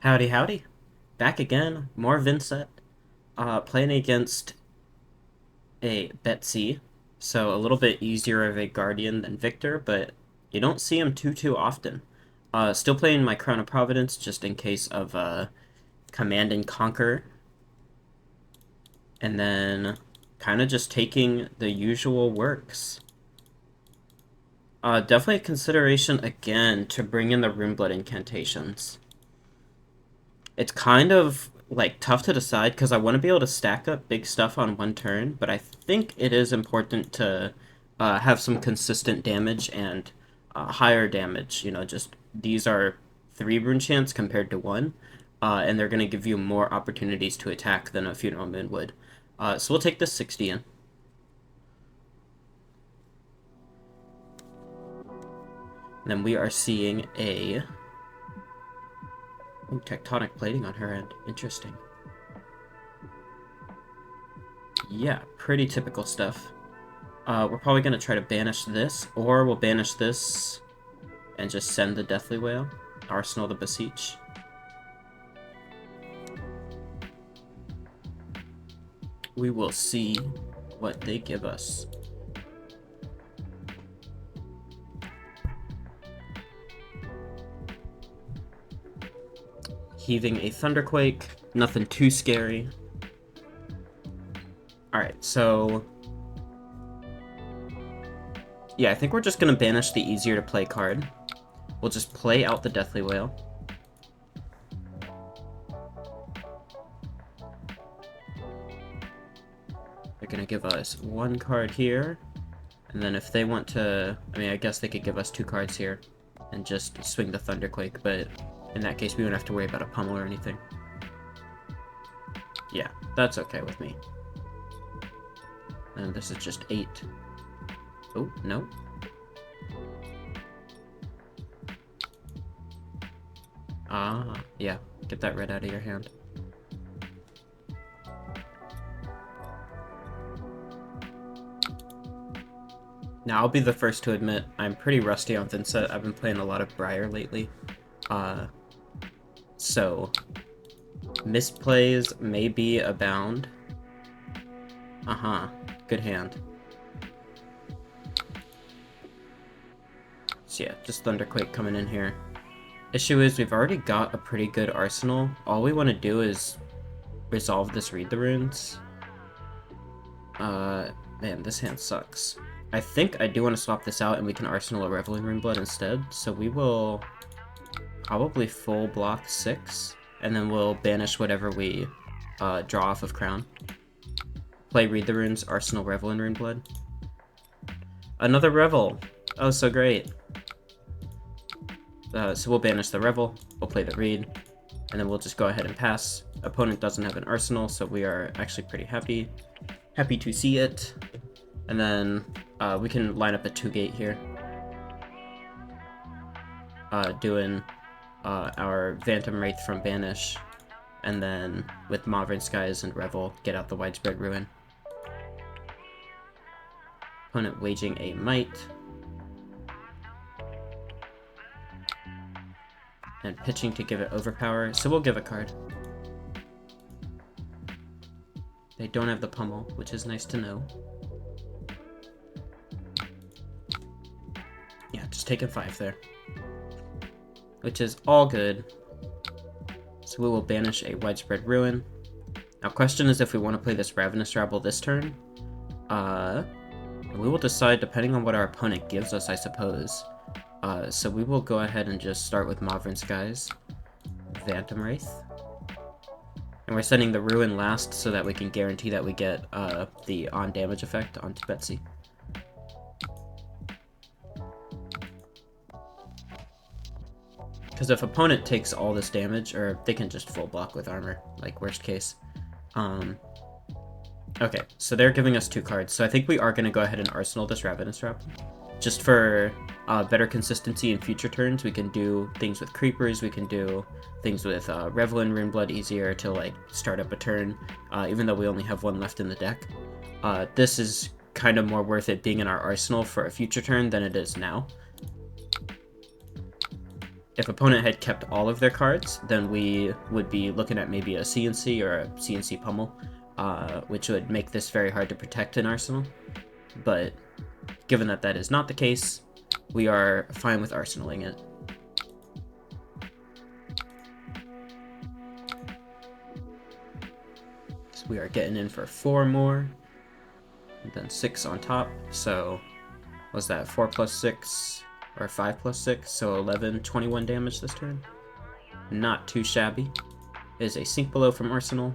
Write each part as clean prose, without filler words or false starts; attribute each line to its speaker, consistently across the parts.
Speaker 1: Howdy, howdy. Back again, more Vynnset. Playing against a Betsy, so a little bit easier of a Guardian than Victor, but you don't see him too often. Still playing my Crown of Providence just in case of Command and Conquer, and then kind of just taking the usual works. Definitely a consideration again to bring in the Runeblood incantations. It's kind of like tough to decide because I want to be able to stack up big stuff on one turn, but I think it is important to have some consistent damage and higher damage. You know, just these are 3 rune chance compared to 1, and they're going to give you more opportunities to attack than a Funeral Moon would. So we'll take this 60 in. And then we are seeing a tectonic plating on her end. Interesting. Yeah, pretty typical stuff. We're probably going to try to banish this, or we'll banish this and just send the Deathly Whale. Arsenal the Beseech. We will see what they give us. Heaving a Thunderquake. Nothing too scary. Alright, so yeah, I think we're just going to banish the easier to play card. We'll just play out the Deathly Whale. They're going to give us 1 card here. And then if they want to, I mean, I guess they could give us 2 cards here and just swing the Thunderquake, but in that case we wouldn't have to worry about a pummel or anything. Yeah, that's okay with me. And this is just 8. Oh, no. Ah, yeah. Get that red out of your hand. Now, I'll be the first to admit, I'm pretty rusty on Vynnset. I've been playing a lot of Briar lately. So misplays may abound. Uh-huh. Good hand. So yeah, just Thunderquake coming in here. Issue is we've already got a pretty good arsenal. All we want to do is resolve this Read the Runes. Man, this hand sucks. I think I do want to swap this out and we can arsenal a Reveling Runeblood instead. So we will probably full block 6, and then we'll banish whatever we draw off of Crown. Play Read the Runes, arsenal Revel in Runeblood. Another Revel! Oh, so great. So we'll banish the Revel, we'll play the Read, and then we'll just go ahead and pass. Opponent doesn't have an arsenal, so we are actually pretty happy. Happy to see it. And then we can line up a 2-gate here. Doing our Phantom Wraith from Banish, and then with Mauvern Skies and Revel, get out the Widespread Ruin. Opponent waging a Might. And pitching to give it Overpower, so we'll give a card. They don't have the pummel, which is nice to know. Yeah, just taking 5 there. Which is all good. So we will banish a Widespread Ruin. Now, question is if we want to play this Ravenous Rabble this turn. We will decide depending on what our opponent gives us, I suppose. So we will go ahead and just start with Mauvern Skies, Phantom Wraith. And we're sending the Ruin last so that we can guarantee that we get the on-damage effect onto Betsy. Because if opponent takes all this damage, or they can just full block with armor, like worst case. Okay, so they're giving us 2 cards, so I think we are going to go ahead and arsenal this Ravenous Rabble. Just for better consistency in future turns, we can do things with Creepers, we can do things with Revel in Runeblood easier to like start up a turn, even though we only have 1 left in the deck. This is kind of more worth it being in our arsenal for a future turn than it is now. If opponent had kept all of their cards, then we would be looking at maybe a CNC or a CNC pummel, which would make this very hard to protect in Arsenal. But given that that is not the case, we are fine with arsenaling it. So we are getting in for 4 more, and then 6 on top. So was that 4 plus 6, or 5 plus 6, so 11, 21 damage this turn. Not too shabby. It is a sink below from Arsenal.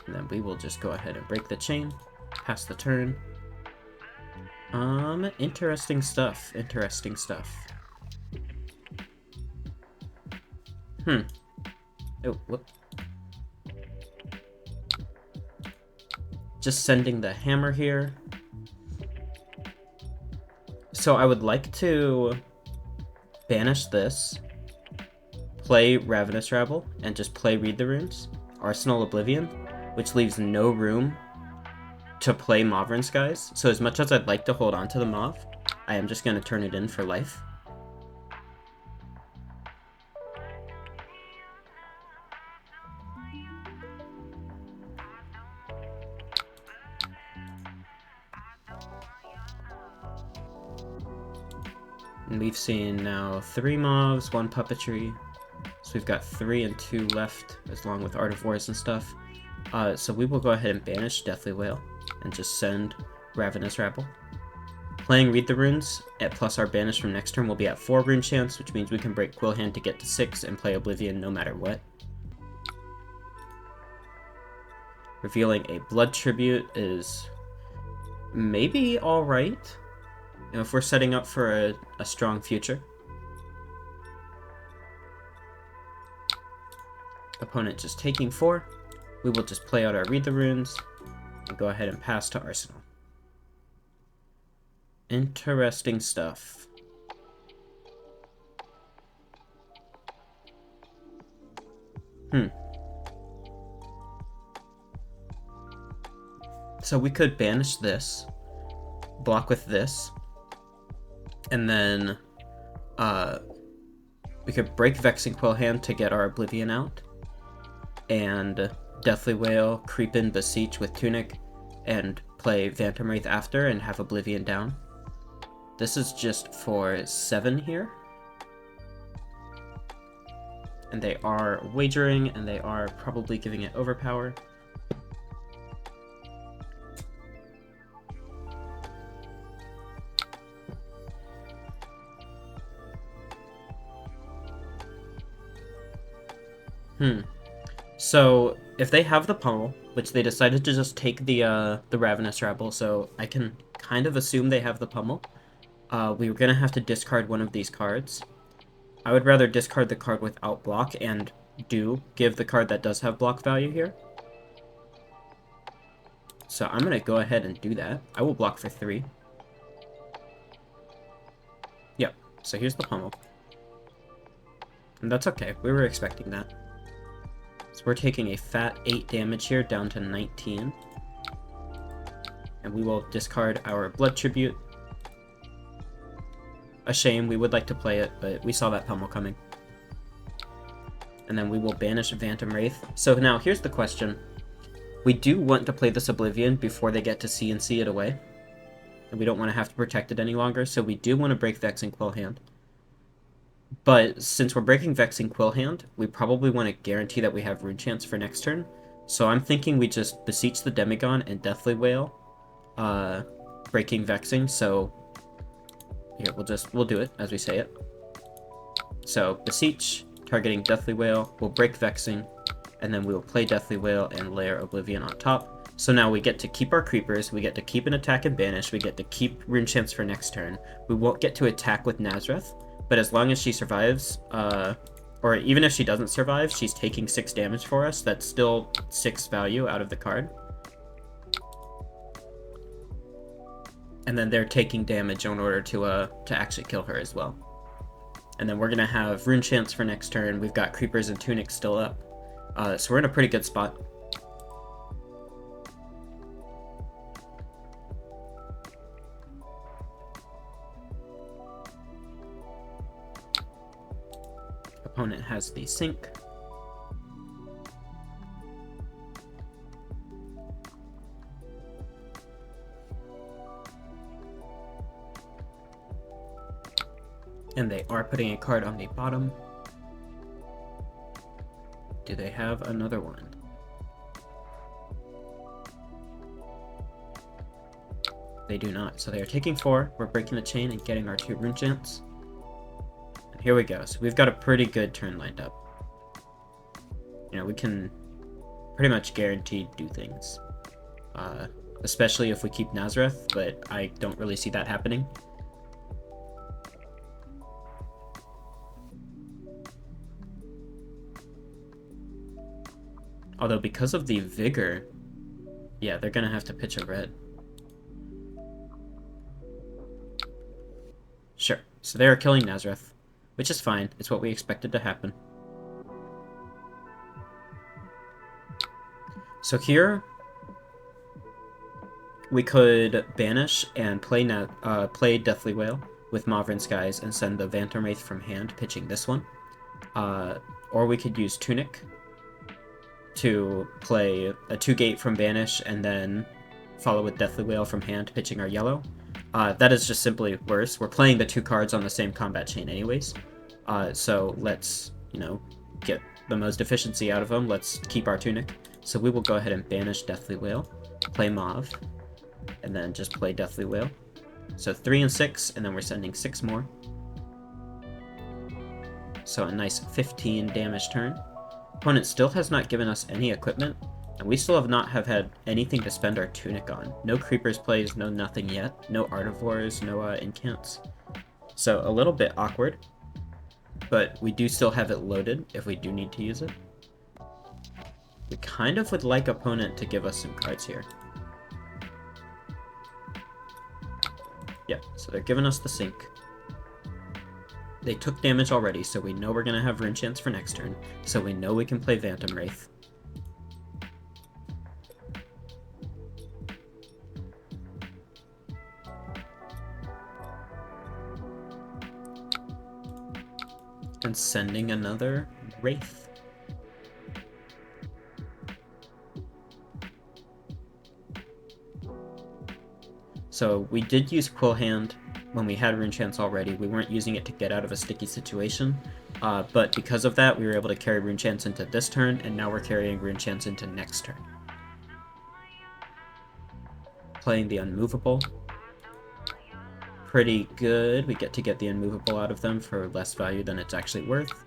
Speaker 1: And then we will just go ahead and break the chain, pass the turn. Interesting stuff. Interesting stuff. Oh, whoop. Just sending the hammer here. So I would like to banish this, play Ravenous Rabble, and just play Read the Runes, Arsenal Oblivion, which leaves no room to play Mauvern Skies. So as much as I'd like to hold on to the Mauve, I am just going to turn it in for life. And we've seen now 3 Mauves, 1 Puppetry. So we've got 3 and 2 left, as long with Art of Wars and stuff. So we will go ahead and banish Deathly Wail, and just send Ravenous Rabble. Playing Read the Runes, at plus our banish from next turn, will be at 4 rune chance, which means we can break Quillhand to get to 6 and play Oblivion no matter what. Revealing a Blood Tribute is maybe alright, if we're setting up for a strong future. Opponent just taking 4. We will just play out our Read the Runes and go ahead and pass to Arsenal. Interesting stuff. So we could banish this, block with this, and then we could break Vexing Quillhand to get our Oblivion out, and Deathly Wail, creep in Beseech with Tunic, and play Phantom Wraith after and have Oblivion down. This is just for 7 here. And they are wagering, and they are probably giving it overpower. So if they have the pummel, which they decided to just take the Ravenous Rabble, so I can kind of assume they have the pummel. We were gonna have to discard one of these cards. I would rather discard the card without block and give the card that does have block value here. So I'm gonna go ahead and do that. I will block for 3. Yep, so here's the pummel. And that's okay, we were expecting that. So we're taking a fat 8 damage here, down to 19. And we will discard our Blood Tribute. A shame, we would like to play it, but we saw that pummel coming. And then we will banish Phantom Wraith. So now, here's the question. We do want to play this Oblivion before they get to CNC it away. And we don't want to have to protect it any longer, so we do want to break Vexing Quillhand. But since we're breaking Vexing Quillhand, we probably want to guarantee that we have Rune Chance for next turn. So I'm thinking we just Beseech the Demigod and Deathly Wail, breaking Vexing. So here, we'll do it as we say it. So Beseech, targeting Deathly Wail, we'll break Vexing, and then we will play Deathly Wail and layer Oblivion on top. So now we get to keep our creepers, we get to keep an attack and banish, we get to keep Rune Chance for next turn. We won't get to attack with Nazareth, but as long as she survives, or even if she doesn't survive, she's taking 6 damage for us. That's still 6 value out of the card. And then they're taking damage in order to actually kill her as well. And then we're going to have Rune Chance for next turn. We've got Creepers and Tunic still up. So we're in a pretty good spot. Opponent has the sink. And they are putting a card on the bottom. Do they have another one? They do not. So they are taking 4. We're breaking the chain and getting our 2 rune chants. And here we go. So we've got a pretty good turn lined up. You know, we can pretty much guaranteed do things. Especially if we keep Nazareth, but I don't really see that happening. Although because of the Vigor, yeah, they're gonna have to pitch a red. Sure, so they are killing Nazareth, which is fine. It's what we expected to happen. So here, we could banish and play Deathly Wail with Mauvrin Skies and send the Phantom Wraith from hand, pitching this one. Or we could use Tunic to play a 2-gate from banish and then follow with Deathly Wail from hand, pitching our yellow. That is just simply worse. We're playing the 2 cards on the same combat chain anyways. So let's, you know, get the most efficiency out of them. Let's keep our Tunic. So we will go ahead and banish Deathly Wail, play Mauve, and then just play Deathly Wail. So 3 and 6, and then we're sending 6 more. So a nice 15 damage turn. Opponent still has not given us any equipment, and we still have not had anything to spend our Tunic on. No Creepers plays, no nothing yet. No Artivores, no Incants. So a little bit awkward, but we do still have it loaded if we do need to use it. We kind of would like opponent to give us some cards here. Yeah, so they're giving us the sink. They took damage already, so we know we're going to have Rune Chance for next turn, so we know we can play Phantom Wraith. And sending another Wraith. So we did use Quill Hand when we had Rune Chance already. We weren't using it to get out of a sticky situation, but because of that, we were able to carry Rune Chance into this turn, and now we're carrying Rune Chance into next turn. Playing the Unmovable. Pretty good. We get to get the Unmovable out of them for less value than it's actually worth.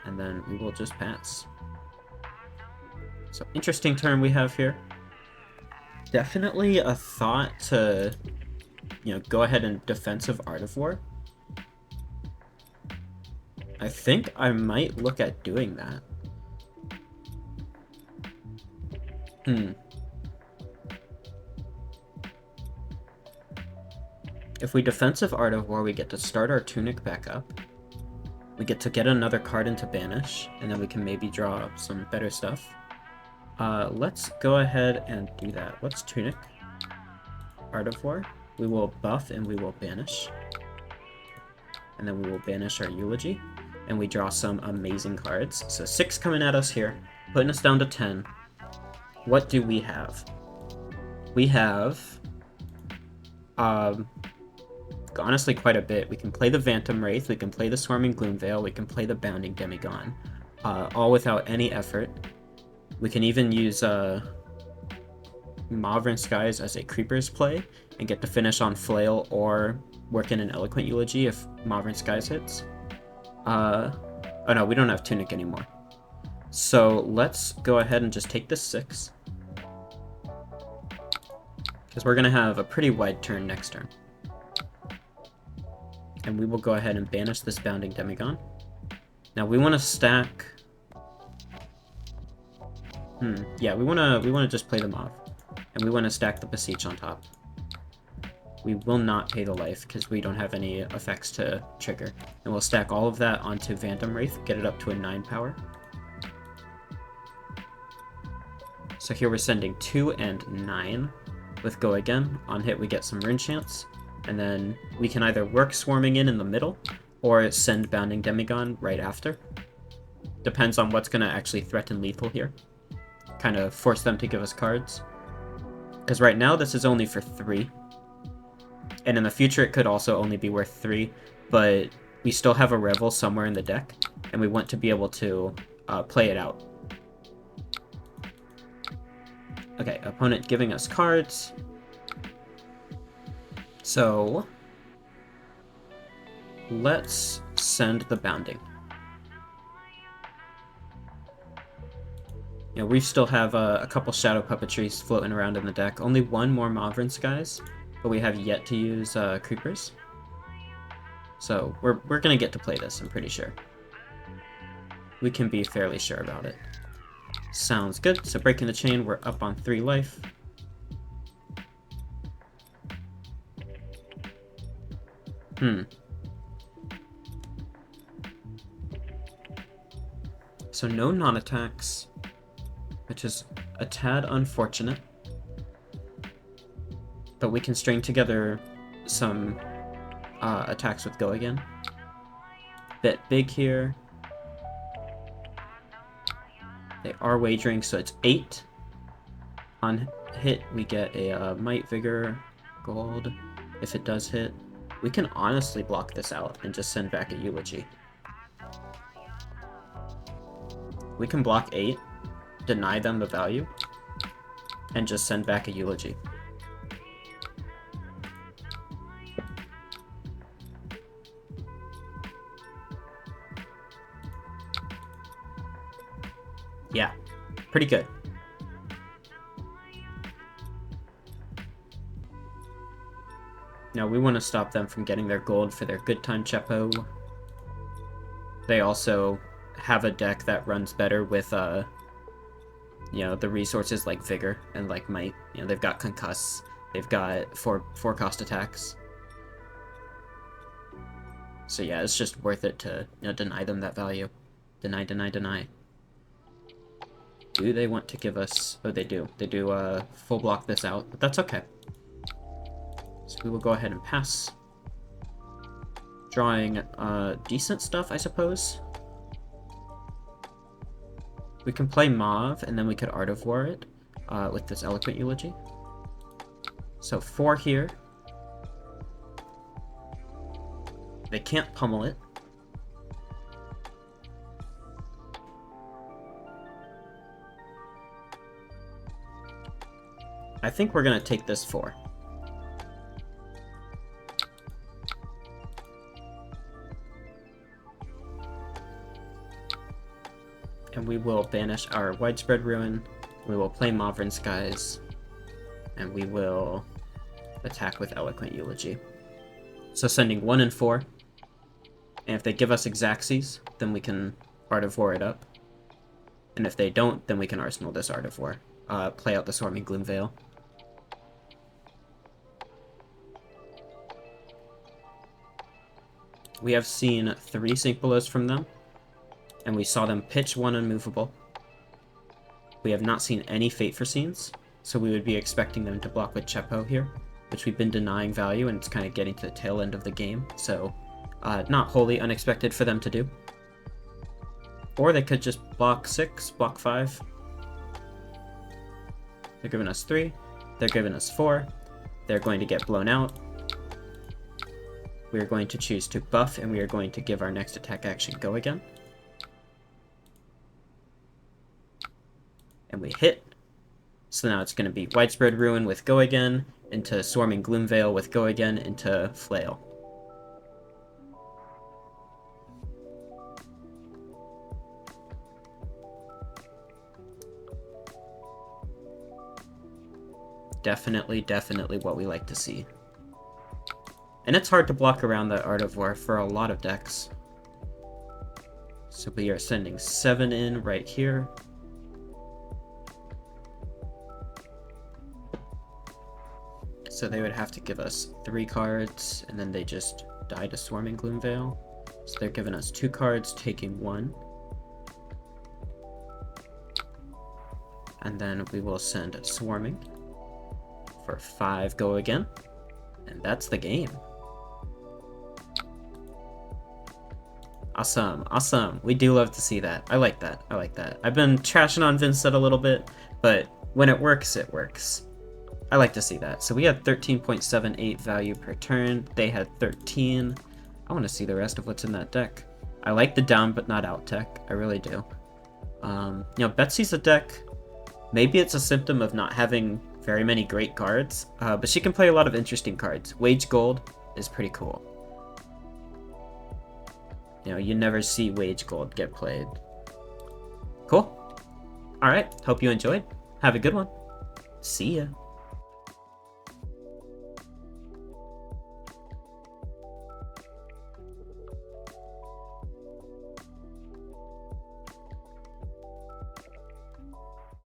Speaker 1: And then we will just pass. So interesting turn we have here. Definitely a thought to, you know, go ahead and defensive Artivore. I think I might look at doing that. If we defensive Artivore, we get to start our Tunic back up. We get to get another card into Banish, and then we can maybe draw some better stuff. Let's go ahead and do that. Let's Tunic Artivore. We will buff and we will banish. And then we will banish our Eulogy. And we draw some amazing cards. So 6 coming at us here, putting us down to 10. What do we have? We have, honestly quite a bit. We can play the Phantom Wraith, we can play the Swarming Gloomveil, we can play the Bounding Demigon. All without any effort. We can even use Mauvrin Skies as a Creeper's play and get to finish on Flail or work in an Eloquent Eulogy if Mauvrin Skies hits. Oh no, we don't have Tunic anymore. So let's go ahead and just take this 6. Because we're going to have a pretty wide turn next turn. And we will go ahead and banish this Bounding Demigon. Now we want to stack... yeah, we wanna just play them off. And we want to stack the Beseech on top. We will not pay the life, because we don't have any effects to trigger. And we'll stack all of that onto Phantom Wraith, get it up to a 9 power. So here we're sending 2 and 9 with Go Again. On hit we get some Rune Chance. And then we can either work Swarming in the middle, or send Bounding Demigon right after. Depends on what's going to actually threaten lethal here. Kind of force them to give us cards. Because right now this is only for 3. And in the future it could also only be worth 3. But we still have a Revel somewhere in the deck. And we want to be able to play it out. Okay, opponent giving us cards. So let's send the Bounding. You know, we still have a couple Shadow Puppetries floating around in the deck. Only one more Mauvrin Skies, but we have yet to use Creepers. So we're gonna get to play this, I'm pretty sure. We can be fairly sure about it. Sounds good. So breaking the chain, we're up on 3 life. So no non-attacks, which is a tad unfortunate. But we can string together some attacks with Go Again. Bet big here. They are wagering, so it's 8. On hit, we get a Might, Vigor, Gold. If it does hit, we can honestly block this out and just send back a Eulogy. We can block 8, deny them the value, and just send back a Eulogy. Yeah, pretty good. Now we want to stop them from getting their gold for their good time Chepo. They also have a deck that runs better with, you know, the resources like Vigor and like Might. You know, they've got Concuss, they've got 4-cost attacks. So yeah, it's just worth it to, you know, deny them that value. Deny, deny, deny. Do they want to give us... Oh, they do. They do full block this out, but that's okay. So we will go ahead and pass. Drawing decent stuff, I suppose. We can play Mauve, and then we could Art of War it with this Eloquent Eulogy. So 4 here. They can't pummel it. I think we're gonna take this 4. And we will banish our Widespread Ruin, we will play Mauvrin Skies, and we will attack with Eloquent Eulogy. So sending 1 and 4, and if they give us Exaxes, then we can Art of War it up. And if they don't, then we can Arsenal this Art of War. Play out the Swarming Gloomveil. We have seen 3 Sync Belows from them, and we saw them pitch 1 Unmovable. We have not seen any Fate Foreseens, so we would be expecting them to block with Chepo here, which we've been denying value, and it's kind of getting to the tail end of the game, so not wholly unexpected for them to do. Or they could just block 6, block 5. They're giving us 3, they're giving us 4, they're going to get blown out. We are going to choose to buff, and we are going to give our next attack action Go Again. And we hit. So now it's going to be Widespread Ruin with Go Again, into Swarming Gloomveil with Go Again, into Flail. Definitely what we like to see. And it's hard to block around that Art of War for a lot of decks. So we are sending 7 in right here. So they would have to give us 3 cards, and then they just die to Swarming Gloomveil. So they're giving us 2 cards, taking 1. And then we will send Swarming for 5 Go Again. And that's the game. Awesome, awesome. We do love to see that. I like that. I like that. I've been trashing on Vynnset a little bit, but when it works, it works. I like to see that. So we had 13.78 value per turn. They had 13. I want to see the rest of what's in that deck. I like the down but not out deck. I really do. You know, Betsy's a deck. Maybe it's a symptom of not having very many great cards, but she can play a lot of interesting cards. Wage Gold is pretty cool. You know, you never see Wage Gold get played. Cool. Alright, hope you enjoyed. Have a good one. See ya.